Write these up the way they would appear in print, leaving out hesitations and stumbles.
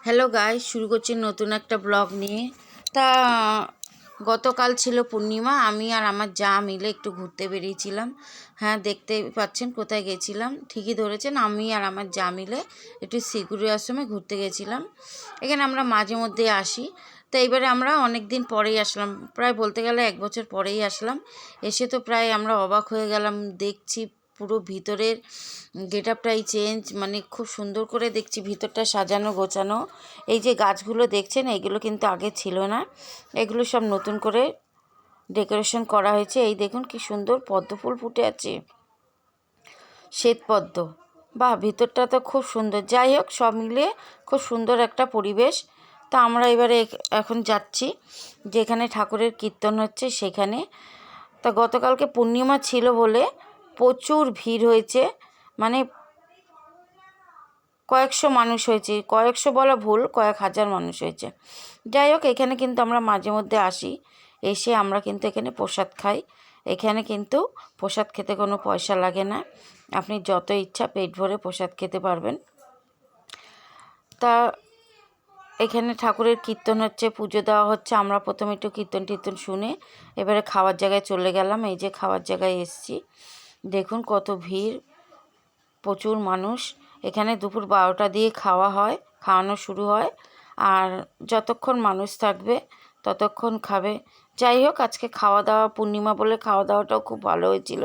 Hello guys, শুরু করছি নতুন একটা ব্লগ নিয়ে। তা গতকাল ছিল পূর্ণিমা, আমি আর আমার যা মিলে একটু ঘুরতে বেরিয়েছিলাম। হ্যাঁ, দেখতে পাচ্ছেন কোথায় গেছিলাম, ঠিকই ধরেছেন, আমি আর আমার যা মিলে একটু শিগুড়ি আশ্রমে ঘুরতে গেছিলাম। এখানে আমরা মাঝে মধ্যে আসি। তো এইবারে আমরা অনেক দিন পরেই আসলাম, প্রায় বলতে গেলে 1 বছর পরেই আসলাম। এসে তো প্রায় আমরা অবাক হয়ে গেলাম, দেখছি পুরো ভিতরের গেট আপটাই চেঞ্জ, মানে খুব সুন্দর করে দেখছি ভিতরটা সাজানো গোছানো। এই যে গাছগুলো দেখছেন, এইগুলো কিন্তু আগে ছিল না, এগুলো সব নতুন করে ডেকোরেশন করা হয়েছে। এই দেখুন কি সুন্দর পদ্ম ফুল ফুটে আছে, শ্বেতপদ্ম। বাহ, ভিতরটা তো খুব সুন্দর। যাই হোক, সব মিলিয়ে খুব সুন্দর একটা পরিবেশ। তা আমরা এবারে এখন যাচ্ছি যেখানে ঠাকুরের কীর্তন হচ্ছে সেখানে। তা গতকালকে পূর্ণিমা ছিল বলে প্রচুর ভিড় হয়েছে, মানে কয়েকশো মানুষ হয়েছে, কয়েকশো বলা ভুল, কয়েক হাজার মানুষ হয়েছে। যাই হোক, এখানে কিন্তু আমরা মাঝে মধ্যে আসি, এসে আমরা কিন্তু এখানে প্রসাদ খাই। এখানে কিন্তু প্রসাদ খেতে কোনো পয়সা লাগে না, আপনি যত ইচ্ছা পেট ভরে প্রসাদ খেতে পারবেন। তা এখানে ঠাকুরের কীর্তন হচ্ছে, পুজো দেওয়া হচ্ছে। আমরা প্রথমে একটু কীর্তন শুনে এবারে খাওয়ার জায়গায় চলে গেলাম। এই যে খাওয়ার জায়গায় এসছি, দেখুন কত ভিড়, প্রচুর মানুষ। এখানে দুপুর 12টা দিয়ে খাওয়ানো শুরু হয়, আর যতক্ষণ মানুষ থাকবে ততক্ষণ খাবে। যাই হোক, আজকে খাওয়া দাওয়া পূর্ণিমা বলে খাওয়া দাওয়াটাও খুব ভালো হয়েছিল,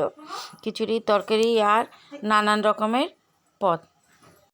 খিচুড়ি তরকারি আর নানান রকমের পদ।